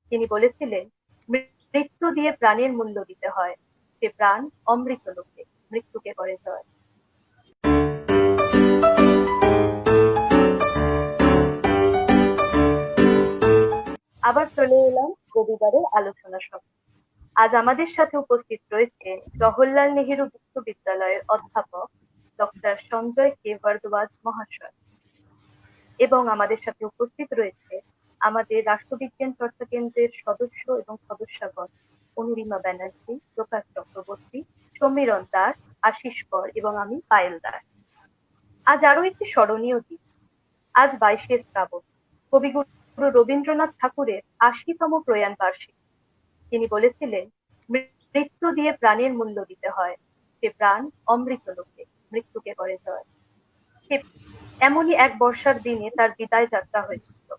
তিনি বলেছিলেন, মৃত্যু দিয়ে প্রাণের মূল্য দিতে হয়, সে প্রাণ অমৃত লোকে, মৃত্যুকে করে জয়। আবার চলে এলাম রবিবারের আলোচনা সভা। আজ আমাদের সাথে উপস্থিত রয়েছেন জওহরলাল নেহেরু বিশ্ববিদ্যালয়ের অধ্যাপক ডক্টর সঞ্জয় কে ভারদ্বাজ মহাশয়, এবং আমাদের সাথে উপস্থিত রয়েছে আমাদের রাষ্ট্রবিজ্ঞান চর্চা কেন্দ্রের সদস্য এবং সদস্যগণ অনুরিমা ব্যানার্জি, প্রকাশ চক্রবর্তী, সমীরণ দাস, আশিস কর এবং আমি পায়েল দাস। আজ আরো একটি স্মরণীয় দিন। আজ 22শে শ্রাবণ, কবিগুরু রবীন্দ্রনাথ ঠাকুরের 80তম প্রয়াণ বার্ষিকী। তিনি বলেছিলেন, মৃত্যু দিয়ে প্রাণের মূল্য দিতে হয়, সে প্রাণ অমৃত লোকে, মৃত্যুকে করে জয়। এমনই এক বর্ষার দিনে তার বিদায় যাত্রা হয়েছিল।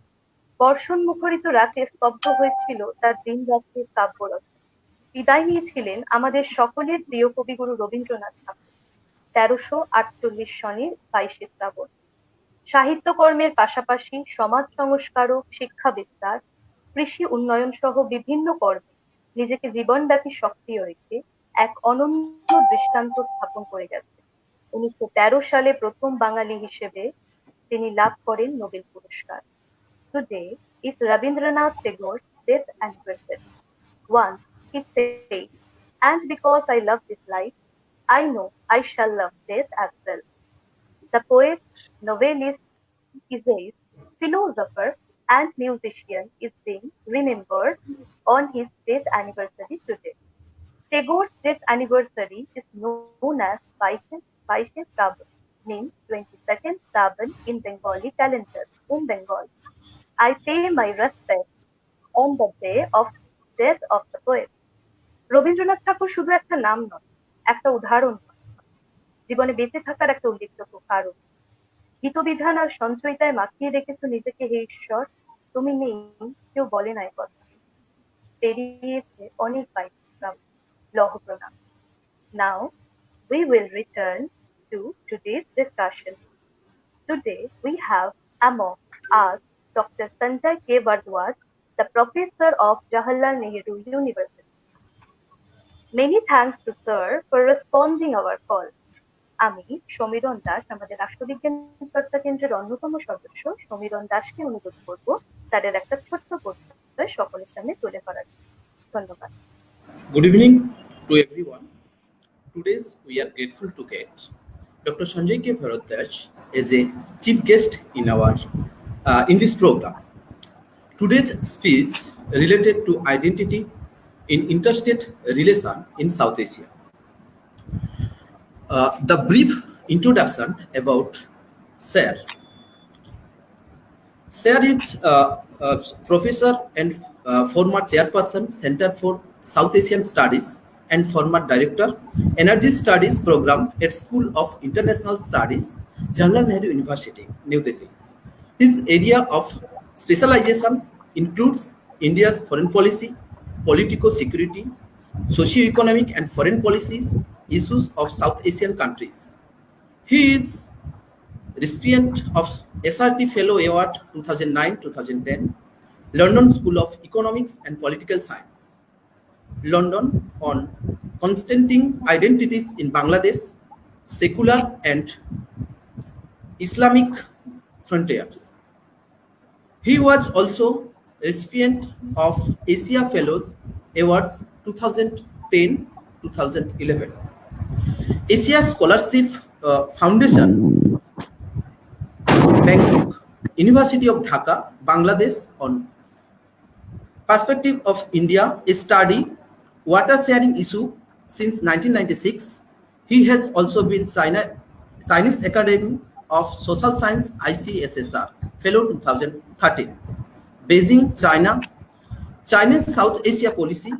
বর্ষণ মুখরিত রাতে স্তব্ধ হয়েছিল তার দিন রাত্রির কাব্যরচনা। বিদায় নিয়েছিলেন আমাদের সকলের প্রিয় কবিগুরু রবীন্দ্রনাথ ঠাকুর 1348 সনের 22শে শ্রাবণ। সাহিত্যকর্মের পাশাপাশি সমাজ সংস্কারক, শিক্ষা বিস্তার, কৃষি উন্নয়ন সহ বিভিন্ন কর্মে নিজেকে জীবনব্যাপী সক্রিয় রেখে এক অনন্য দৃষ্টান্ত স্থাপন করে গেছে। 1913 সালে প্রথম বাঙালি হিসেবে তিনি লাভ করেন নোবেল পুরস্কার। Today is Rabindranath Tagore's death anniversary. Once he said, "And because I love this life, I know I shall love death as well." The poet, novelist, essayist, philosopher, and musician is being remembered on his death anniversary today. Tagore's death anniversary is known as Baishe Shravan, means 22nd Shravan in Bengali calendar in Bengal. I pay my respect on the day of death of the poet. Rabindranath ঠাকুর শুধু একটা নাম নয়, একটা উদাহরণ নয়, জীবনে বেঁচে থাকার একটা উল্লেখযোগ্য কারণ। গীতবিধান আর সঞ্চয়িতায় মাখিয়ে রেখেছ নিজেকে, হে ঈশ্বর, তুমি নেই কেউ বলে নাই কথা। পেরিয়েছে অনেক বাইক, লহ প্রণাম। Now we will return to today's discussion. Today we have among us Dr. Sanjay K. Bhardwaj, the professor of Jawaharlal Nehru University. Many thanks to sir for responding our call. আমি সমীরণ দাস, আমাদের রাষ্ট্রবিজ্ঞান চর্চা কেন্দ্রের অন্যতম সদস্য সমীরণ দাসকে অনুরোধ করব তাদের একটা ছোট্ট পরিচয় সকলের সামনে তুলে ধরার। ধন্যবাদ। Good evening to everyone. Today we are grateful to get Dr. Sanjay K. Bhardwaj as a chief guest in this program. Today's speech related to identity in interstate relation in South Asia. The brief introduction about Sir. Sir is professor and former chairperson, Center for South Asian Studies, and former director, Energy Studies Program at School of International Studies, Jawaharlal Nehru University, New Delhi. His area of specialization includes India's foreign policy, political security, socio-economic and foreign policies, issues of South Asian countries. He is recipient of SRT Fellow Award 2009-2010, London School of Economics and Political Science, London on Constantine Identities in Bangladesh, Secular and Islamic Frontiers. He was also recipient of Asia Fellows Awards 2010-2011. Asia Scholarship Foundation, Bangkok, University of Dhaka, Bangladesh on Perspective of India, a study water sharing issue since 1996. He has also been Chinese Academy of Social Science ICSSR Fellow 2013. Beijing, China, Chinese South Asia Policy.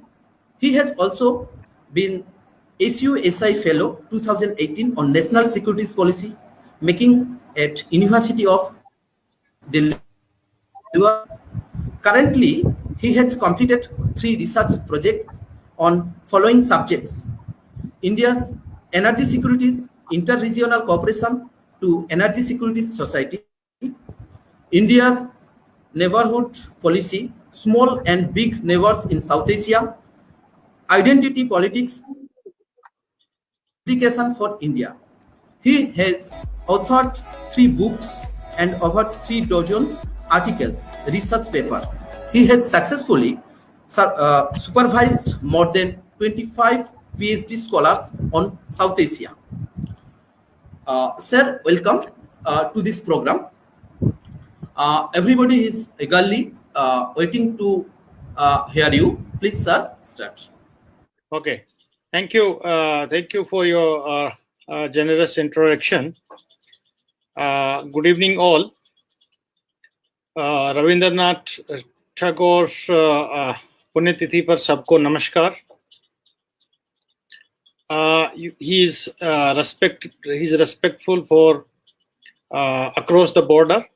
He has also been ASUSI Fellow 2018 on National Securities Policy, making at University of Delhi. Currently, he has completed 3 research projects on following subjects: India's energy securities, inter-regional cooperation to energy security society, India's neighborhood policy, small and big neighbors in South Asia, identity politics, application for India. He has authored 3 books and over 3 dozen articles, research paper. He has successfully supervised more than 25 PhD scholars on South Asia. Sir, welcome to this program. Everybody is eagerly waiting to hear you. Please, sir, start. Okay, thank you. Thank you for your generous introduction. Good evening, all. Rabindranath Tagore पुण्यतिथि पर सबको नमस्कार. He is respectful for across the border,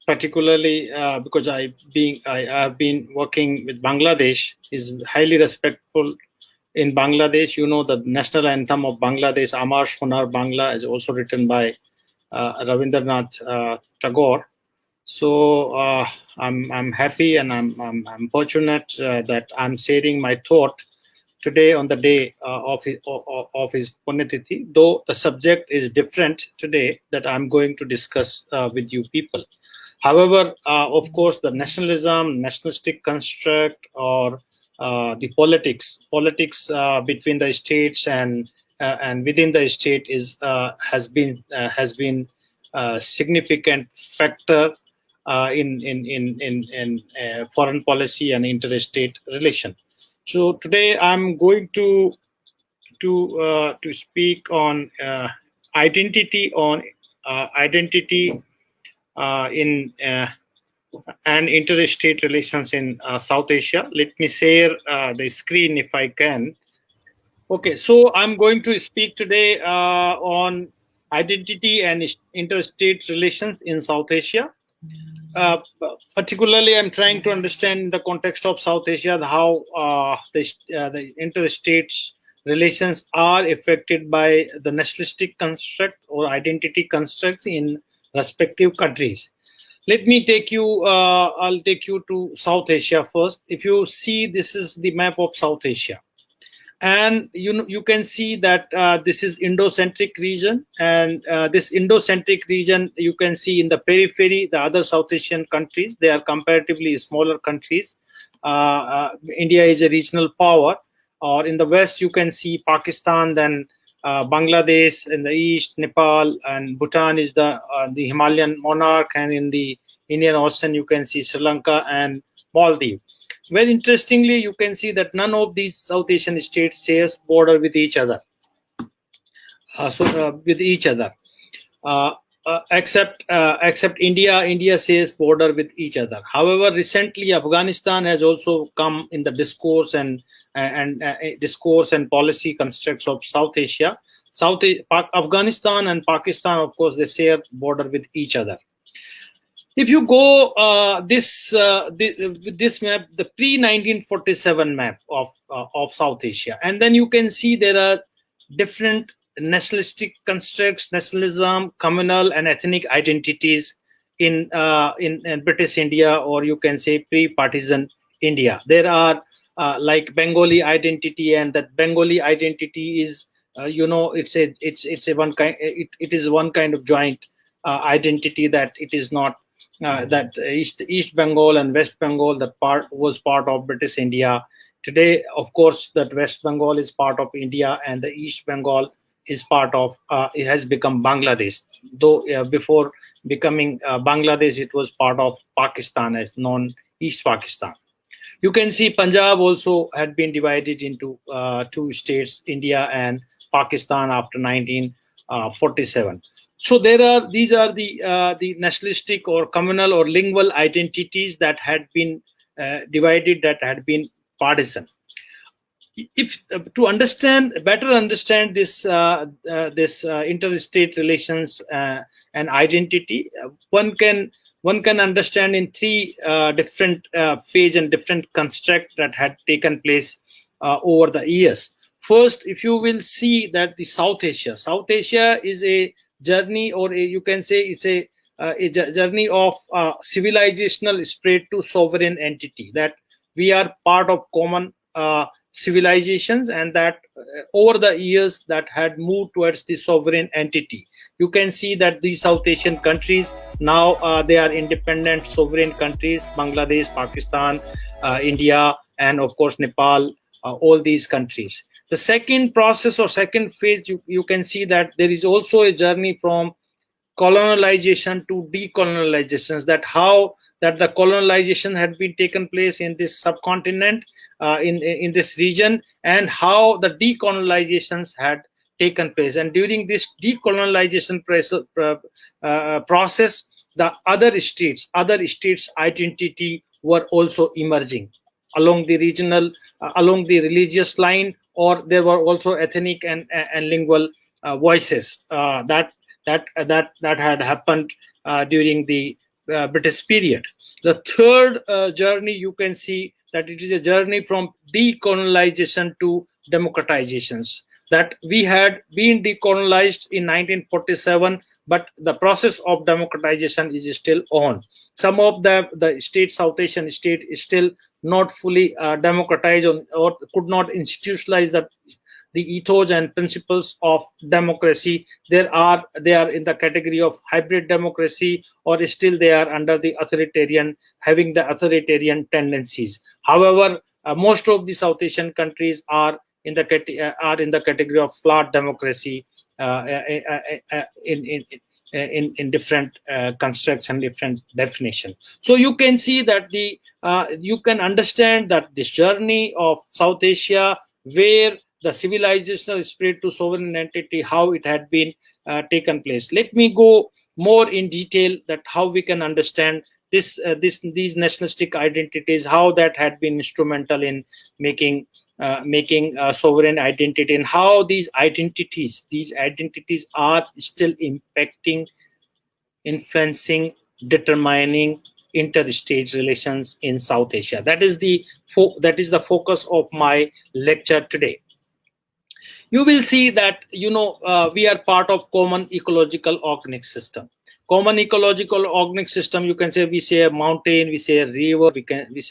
particularly because I have been working with Bangladesh. Is highly respectful in Bangladesh. You know, the national anthem of Bangladesh, Amar Sonar Bangla, is also written by Rabindranath Tagore. So I'm happy and I'm fortunate that I'm sharing my thought today on the day of his Punyatithi, though the subject is different today that I'm going to discuss with you people. However, of course, the nationalistic construct, or the politics between the states and within the state has been significant factor in foreign policy and interstate relation. So today I'm going to speak on identity in and interstate relations in South Asia. Let me share the screen if I can. Okay, so I'm going to speak today on identity and interstate relations in South Asia. Particularly, I'm trying to understand in the context of South Asia how the interstate relations are affected by the nationalistic construct or identity constructs in respective countries. Let me take you. I'll take you to South Asia first. If you see, this is the map of South Asia. And you can see that this is Indo-centric region, and this Indo-centric region you can see in the periphery the other South Asian countries. They are comparatively smaller countries. India is a regional power. Or in the west you can see Pakistan, then Bangladesh in the east, Nepal, and Bhutan is the Himalayan monarch, and in the Indian Ocean you can see Sri Lanka and Maldives. Very interestingly, you can see that none of these South Asian states shares border with each other. Except India. India shares border with each other. However, recently Afghanistan has also come in the discourse and policy constructs of South Asia. Afghanistan and Pakistan, of course, they share border with each other. If you go this map, the pre-1947 map of South Asia, and then you can see there are different nationalistic constructs, nationalism, communal and ethnic identities in British India, or you can say pre-partisan India. There are like Bengali identity, and that Bengali identity is it's a one kind. It is one kind of joint identity, that it is not. That East Bengal and West Bengal, that was part of British India. Today, of course, that West Bengal is part of India, and the East Bengal is part of. It has become Bangladesh. Though before becoming Bangladesh, it was part of Pakistan as known East Pakistan. You can see Punjab also had been divided into 2 states, India and Pakistan, after 1947. So these are the nationalistic or communal or lingual identities that had been divided, that had been partisan. If to better understand this interstate relations and identity, one can understand in 3 different phase and different constructs that had taken place over the years. First, if you will see that the South Asia is a journey, or you can say it's a journey of civilizational spread to sovereign entity. That we are part of common civilizations, and that over the years that had moved towards the sovereign entity. You can see that these South Asian countries now they are independent sovereign countries: Bangladesh, Pakistan, India, and of course Nepal, all these countries. The second process or second phase, you can see that there is also a journey from colonialization to decolonizations, that how that the colonization had been taken place in this subcontinent, in this region, and how the decolonizations had taken place. And during this decolonization process, the other states identity were also emerging along the regional, along the religious line, or there were also ethnic and lingual voices that had happened during the British period. The third journey, you can see that it is a journey from decolonization to democratizations, that we had been decolonized in 1947, but the process of democratization is still on. Some of the states, South Asian state, is still not fully democratized, or could not institutionalize the ethos and principles of democracy. They are in the category of hybrid democracy, or still they are under the authoritarian, having the authoritarian tendencies. However, most of the South Asian countries are in the category of flat democracy, in different constructs and different definition. So you can see that you can understand that this journey of South Asia, where the civilizational spirit to sovereign entity, how it had been taken place. Let me go more in detail that how we can understand these nationalistic identities, how that had been instrumental in making sovereign identity, and how these identities are still impacting, influencing, determining interstate relations in South Asia. That is the focus of my lecture today. You will see that we are part of common ecological organic system. Common ecological organic system, you can say, we share mountain, we share river, we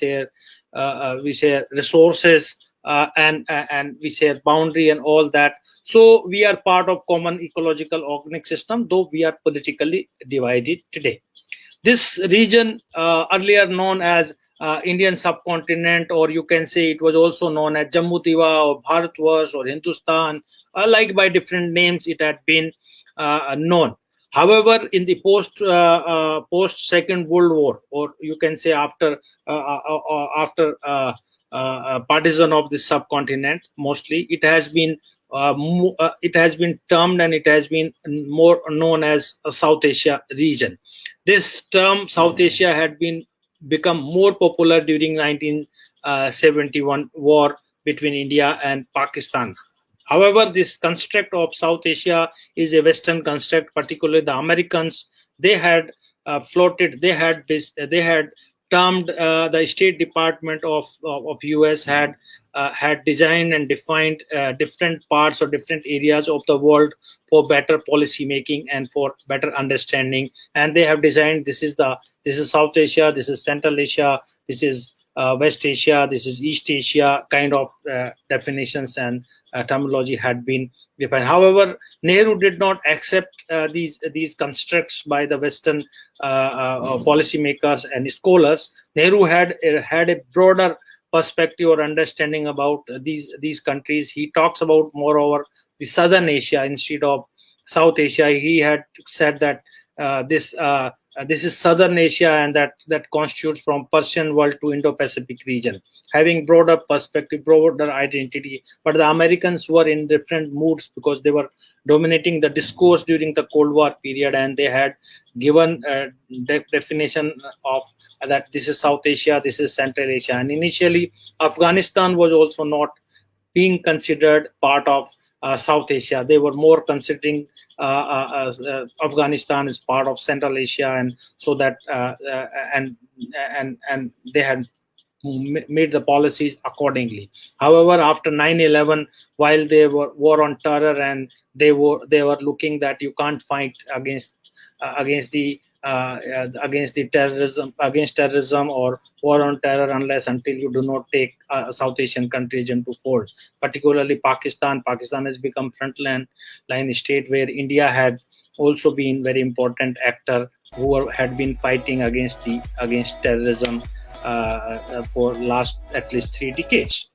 share resources, and we share boundary and all that. So we are part of common ecological organic system, though we are politically divided today. This region, earlier known as Indian subcontinent, or you can say it was also known as Jammu Diva or Bhardwaj or Hindustan, like by different names it had been known. However, in the post Second World War, or you can say after partition of this subcontinent, mostly it has been termed, and it has been more known as a South Asia region. This term South Asia had become more popular during 1971 war between India and Pakistan. However, this construct of South Asia is a Western construct. Particularly the Americans, they had termed, the State Department of US had designed and defined different parts or different areas of the world for better policy making and for better understanding. And they have designed, this is South Asia, this is Central Asia, this is West Asia, this is East Asia, kind of definitions and terminology had been defined. However, Nehru did not accept these constructs by the Western policymakers and scholars. Nehru had a broader perspective or understanding about these countries. He talks about moreover the Southern Asia instead of South Asia. He had said that this is Southern Asia, and that constitutes from Persian world to Indo-Pacific region, having broader perspective, broader identity. But the Americans were in different moods because they were dominating the discourse during the Cold War period, and they had given definition of that this is South Asia, this is Central Asia. And initially Afghanistan was also not being considered part of South Asia. They were more considering Afghanistan as part of Central Asia, and so that and they had made the policies accordingly. However, after 9/11, while they were war on terror, and they were looking that you can't fight against the against terrorism or war on terror unless until you do not take South Asian countries into fold. Particularly Pakistan has become frontline state where India had also been very important actor who had been fighting against terrorism for last at least 3 decades.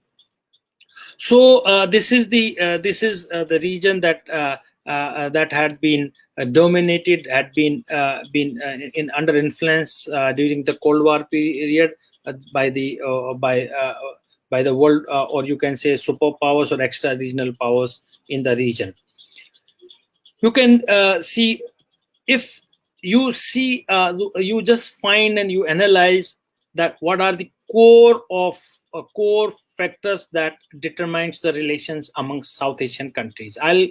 So this is the region that had been dominated, had been in under influence during the Cold War period by the world, or you can say superpowers or extra regional powers in the region. You can see, if you see, you just find and you analyze that what are the core factors that determines the relations among South Asian countries. I'll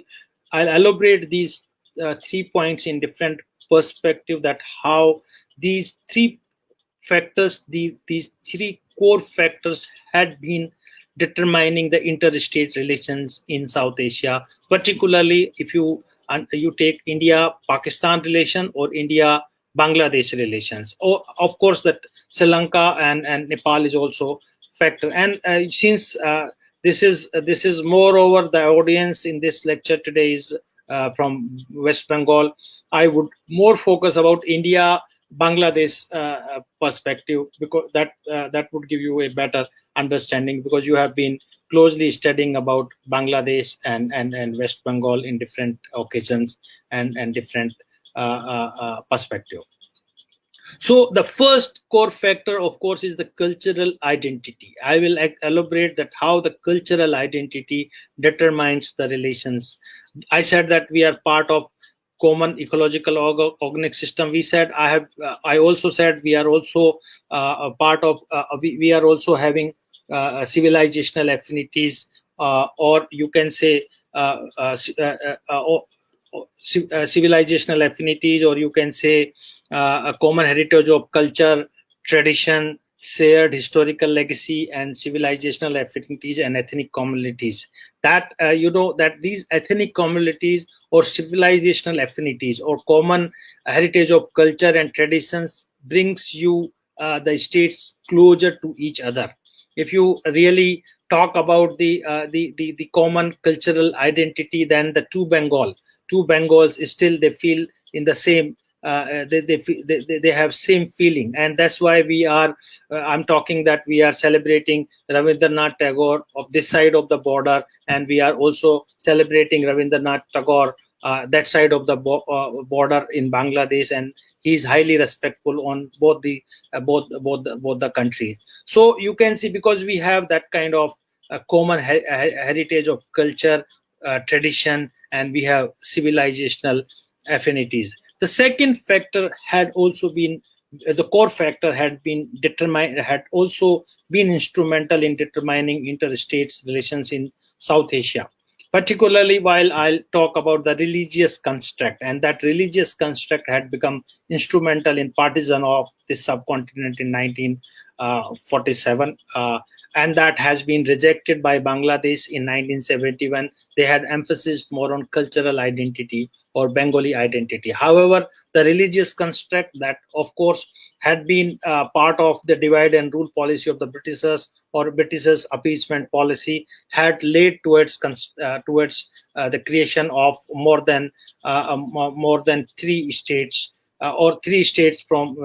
elaborate these 3 points in different perspective, that how these 3 factors, these 3 core factors had been determining the interstate relations in South Asia, particularly if you take India-Pakistan relation or India-Bangladesh relations. Or of course that Sri Lanka and Nepal is also factor. And since this is moreover the audience in this lecture today is from West Bengal, I would more focus about India-Bangladesh perspective, because that would give you a better understanding, because you have been closely studying about Bangladesh and West Bengal in different occasions and different perspective. So the first core factor, of course, is the cultural identity. I will elaborate that how the cultural identity determines the relations. I said that we are part of common ecological organic system. I also said we are also a part of. We are also having civilizational affinities, or you can say civilizational affinities, or you can say a common heritage of culture, tradition, shared historical legacy, and civilizational affinities and ethnic communities. That that these ethnic communities or civilizational affinities or common heritage of culture and traditions brings you the states closer to each other. If you really talk about the common cultural identity, then the two Bengals still they feel in the same. They have same feeling, and that's why we are. I'm talking that we are celebrating Rabindranath Tagore of this side of the border, and we are also celebrating Rabindranath Tagore that side of the border in Bangladesh, and he's highly respectful on both the countries. So you can see, because we have that kind of common heritage of culture, tradition, and we have civilizational affinities. The second factor had also been the core factor had also been instrumental in determining interstate relations in South Asia. Particularly while I'll talk about the religious construct, and that religious construct had become instrumental in partition of this subcontinent in 1947, and that has been rejected by Bangladesh in 1971. They had emphasis more on cultural identity or Bengali identity. However, the religious construct that, of course, had been part of the divide and rule policy of the Britishers or Britishers' appeasement policy had led towards the creation of more than 3 states or 3 states from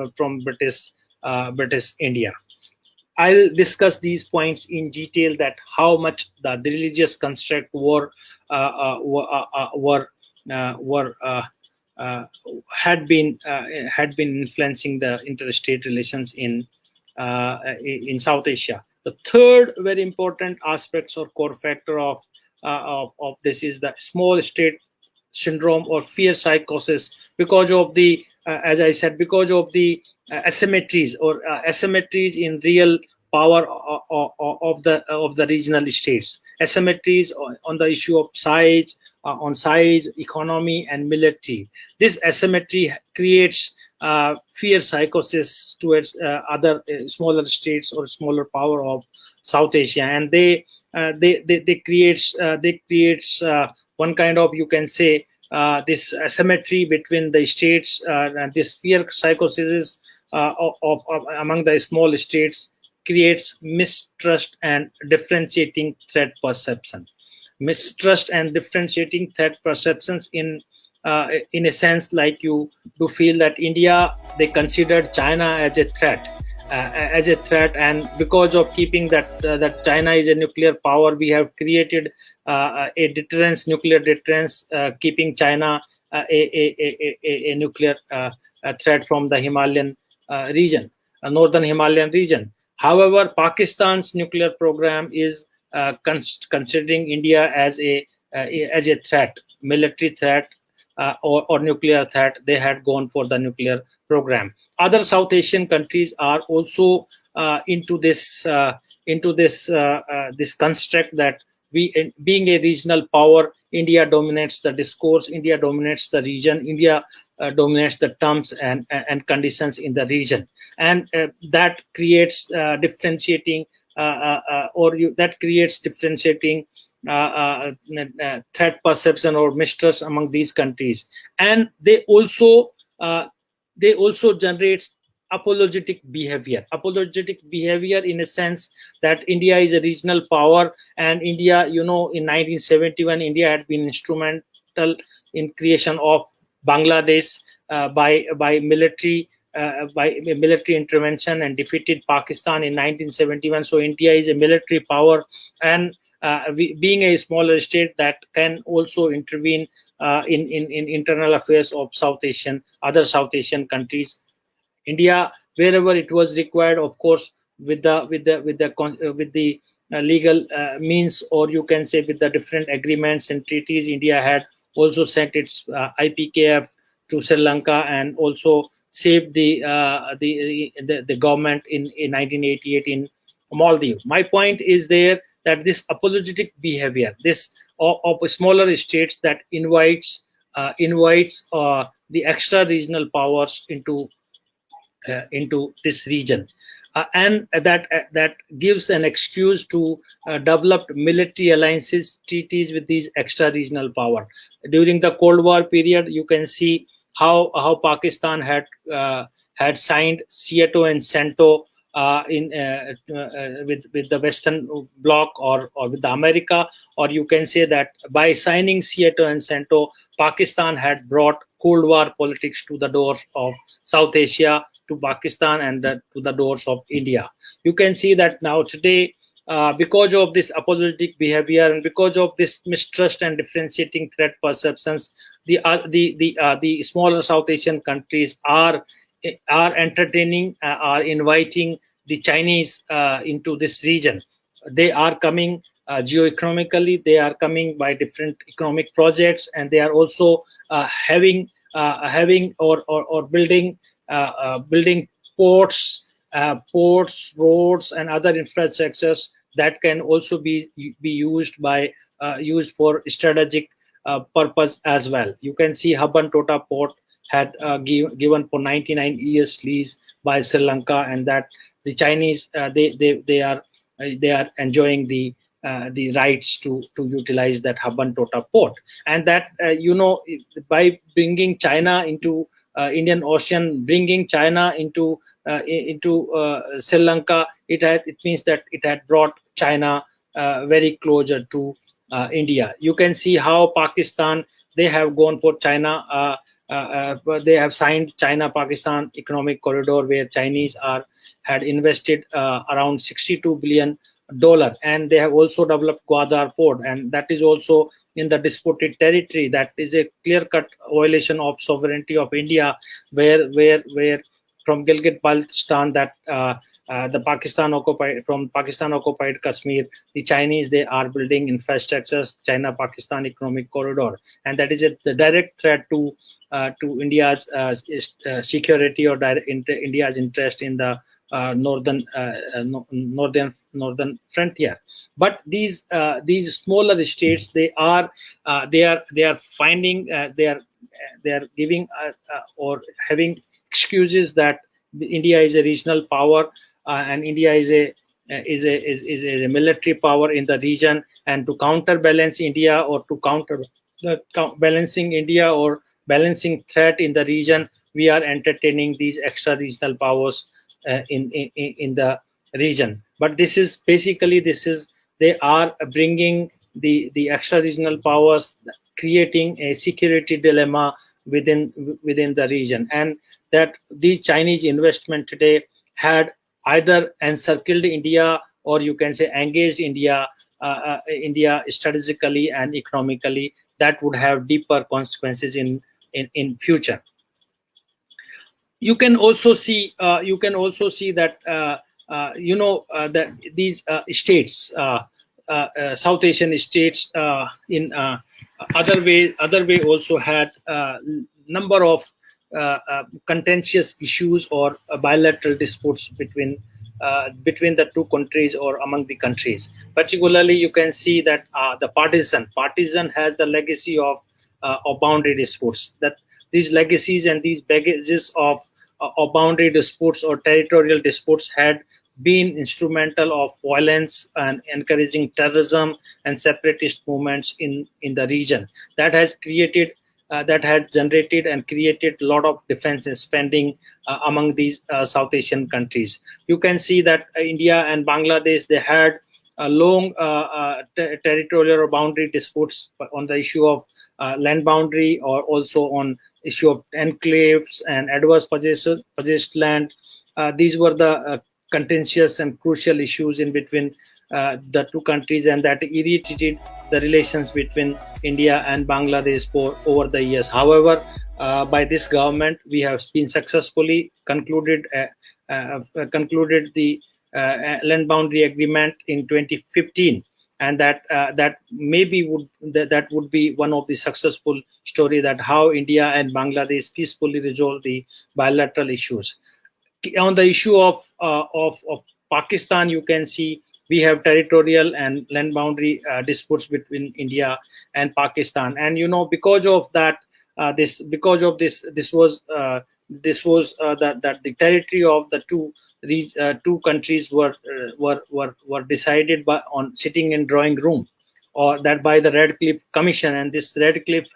British India. I'll discuss these points in detail, that how much the religious construct had been influencing the interstate relations in South Asia. The third very important aspects or core factor of this is the small state syndrome or fear psychosis, because of the as I said, because of the asymmetries in real power of the regional states, asymmetries on the issue of size, economy, and military. This asymmetry creates fear psychosis towards other smaller states or smaller power of South Asia, and they creates one kind of, you can say, this asymmetry between the states, and this fear psychosis among the small states creates mistrust and differentiating threat perception. Mistrust and differentiating threat perceptions in a sense, like you do feel that India, they considered China as a threat, and because of keeping that China is a nuclear power, we have created a deterrence, nuclear deterrence, keeping China a nuclear threat from the Himalayan region, northern Himalayan region. However, Pakistan's nuclear program is considering India as a threat, military threat, or nuclear threat. They had gone for the nuclear program. Other South Asian countries are also into this this construct that we, being a regional power, India dominates the discourse, India dominates the region, India dominates the terms and conditions in the region, and that creates differentiating that creates differentiating threat perception or mistrust among these countries. And they also generate apologetic behavior in a sense that India is a regional power, and India, in 1971, India had been instrumental in creation of Bangladesh by military intervention, and defeated Pakistan in 1971. So India is a military power, and being a smaller state, that can also intervene in internal affairs of other South Asian countries. India, wherever it was required, of course, with the legal means, or you can say with the different agreements and treaties, India had also sent its IPKF to Sri Lanka, and also saved the government in 1988 in Maldives. My point is there that this apologetic behavior, this of smaller states, that invites the extra regional powers into this region, and that gives an excuse to develop military alliances, treaties with these extra regional power. During the Cold War period, you can see how Pakistan had signed Seato and Cento with the Western Bloc, or with the America, or you can say that by signing Seato and Cento, Pakistan had brought Cold War politics to the doors of South Asia, to Pakistan, and to the doors of India. You can see that now today, because of this apologetic behavior, and because of this mistrust and differentiating threat perceptions, the smaller South Asian countries are entertaining, are inviting the Chinese into this region. They are coming geoeconomically, they are coming by different economic projects, and they are also having or building ports, roads, and other infrastructures that can also be used for strategic purpose as well. You can see Hambantota port had given for 99 years lease by Sri Lanka, and that the Chinese they are enjoying the rights to utilize that Hambantota port, and that by bringing China into Indian Ocean, bringing China into Sri Lanka, it means that it had brought China very closer to India. You can see how Pakistan, they have gone for China. They have signed China-Pakistan economic corridor, where Chinese had invested around $62 billion, and they have also developed Gwadar port, and that is also in the disputed territory. That is a clear-cut violation of sovereignty of India, where from Gilgit-Baltistan, that the Pakistan occupied Kashmir, the Chinese, they are building infrastructures, China-Pakistan economic corridor, and that is the direct threat to India's security, or India's interest in the northern frontier. But these smaller states, they are finding they are giving or having excuses that India is a regional power, and India is a military power in the region, and to counterbalance India, or to balancing India or balancing threat in the region, we are entertaining these extra regional powers in the region. But this is basically, they are bringing the extra regional powers, creating a security dilemma within the region, and that the Chinese investment today had either encircled India, or you can say engaged India strategically and economically. That would have deeper consequences in future. You can also see that that these states, South Asian states, in other way also had number of contentious issues or bilateral disputes between the two countries or among the countries. Particularly, you can see that the partisan has the legacy of boundary disputes. That these legacies and these baggages of boundary disputes or territorial disputes had been instrumental of violence and encouraging terrorism and separatist movements in the region. That has generated and created a lot of defense spending among these South Asian countries. You can see that India and Bangladesh, they had long territorial or boundary disputes on the issue of land boundary, or also on issue of enclaves and adverse possessed land. These were the contentious and crucial issues in between the two countries, and that irritated the relations between India and Bangladesh for over the years. However, by this government, we have been successfully concluded the land boundary agreement in 2015, and that maybe would be one of the successful story, that how India and Bangladesh peacefully resolve the bilateral issues. On the issue of Pakistan, you can see we have territorial and land boundary disputes between India and Pakistan, and because of that, this was that the territory of the two countries were decided on sitting in drawing room, or that by the Radcliffe Commission, and this Radcliffe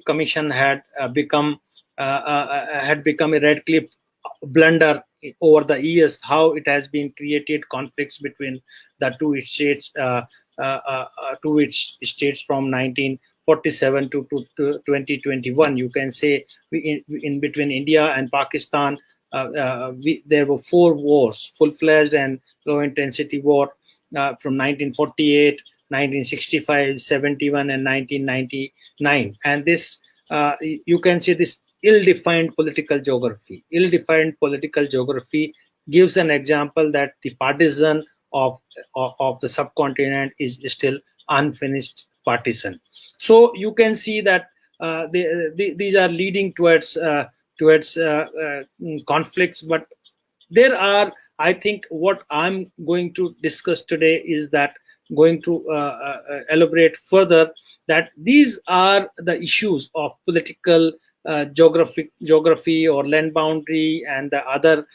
Commission had become a Radcliffe blunder over the years, how it has been created conflicts between the two states from 1947 to 2021. You can say in between India and Pakistan, there were 4 wars, full-fledged and low-intensity war, from 1948, 1965, 71, and 1999. And this, you can see this ill-defined political geography. Ill-defined political geography gives an example that the partisan of the subcontinent is still unfinished partisan. So you can see that these are leading towards conflicts. But there are, I think, what I'm going to discuss today is that going to elaborate further that these are the issues of political geography or land boundary, and the other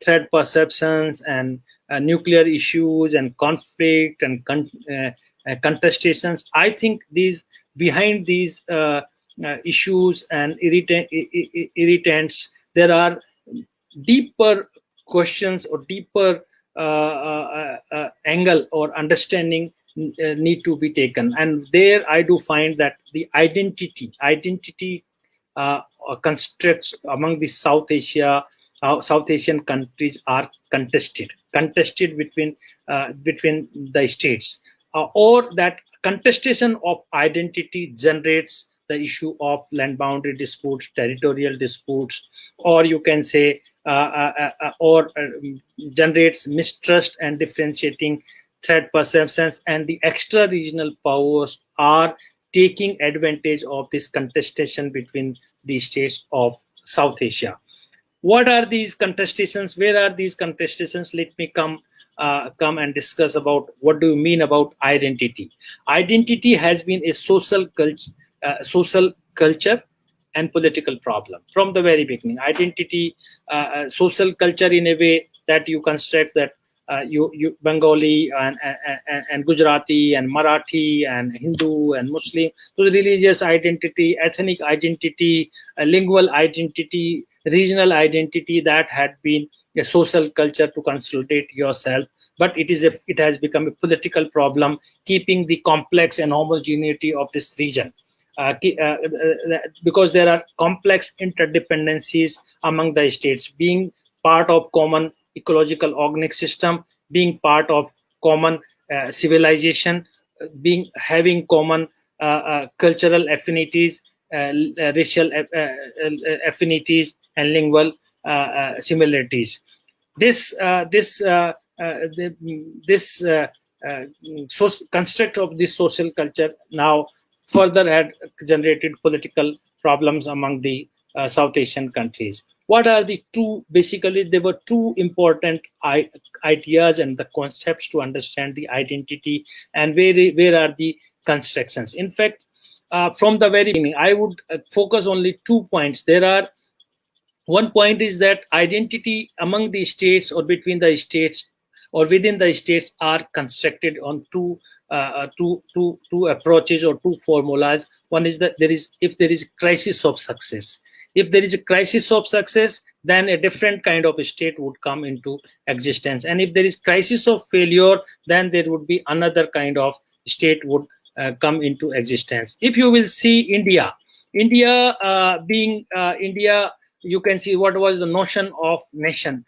threat perceptions and nuclear issues and conflict and contestations. I think behind these issues and irritants, there are deeper questions or deeper angle or understanding need to be taken. And there I do find that the identity constructs among the South Asian countries are contested between the states, or that contestation of identity generates the issue of land boundary disputes, territorial disputes, or you can say generates mistrust and differentiating threat perceptions, and the extra regional powers are taking advantage of this contestation between the states of South Asia. What are these contestations? Where are these contestations? Let me come and discuss about what do you mean about identity. Identity has been a social culture and political problem from the very beginning. Identity, social culture in a way that you construct that you Bengali and Gujarati and Marathi and Hindu and Muslim. So the religious identity, ethnic identity, lingual identity, regional identity, that had been a social culture to consolidate yourself. But it has become a political problem, keeping the complex and homogeneity of this region. Because there are complex interdependencies among the states, being part of common ecological organic system, being part of common civilization, having common cultural affinities, racial affinities, and lingual similarities. This construct of this social culture now further had generated political problems among the South Asian countries. What are the two? Basically, there were two important ideas and the concepts to understand the identity, and where are the constructions. In fact, from the very beginning, I would focus only 2 points. One point is that identity among the states or between the states or within the states are constructed on two approaches or two formulas. One is that if there is crisis of success. If there is a crisis of success, then a different kind of state would come into existence. And if there is crisis of failure, then there would be another kind of state would come into existence. If you will see India, you can see what was the notion of nation,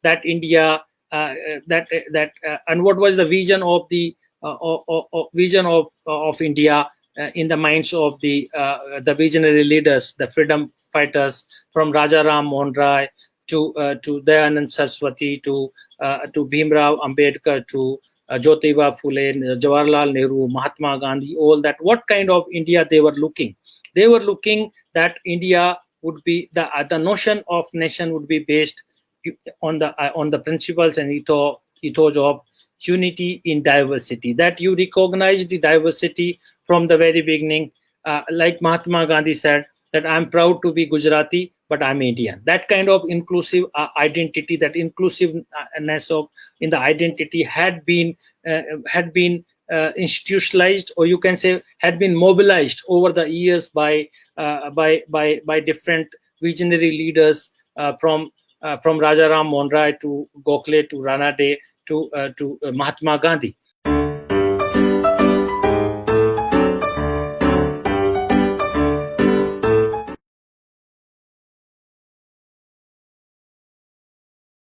that India, and what was the vision of the of India in the minds of the visionary leaders, the freedom fighters, from Raja Ram Mohan Rai to Dayanand Saraswati to Bhimrao Ambedkar to Jyotiba Phule, Jawaharlal Nehru, Mahatma Gandhi. All that. What kind of India they were looking? They were looking that India would be the notion of nation would be based on the principles and ethos of unity in diversity. That you recognize the diversity from the very beginning. Like Mahatma Gandhi said, that I'm proud to be Gujarati, but I'm Indian. That kind of inclusive identity, that inclusiveness in the identity had been institutionalized, or you can say had been mobilized over the years by different visionary leaders, from Raja Ram Mohan Rai to Gokhale to Rana Day to Mahatma Gandhi.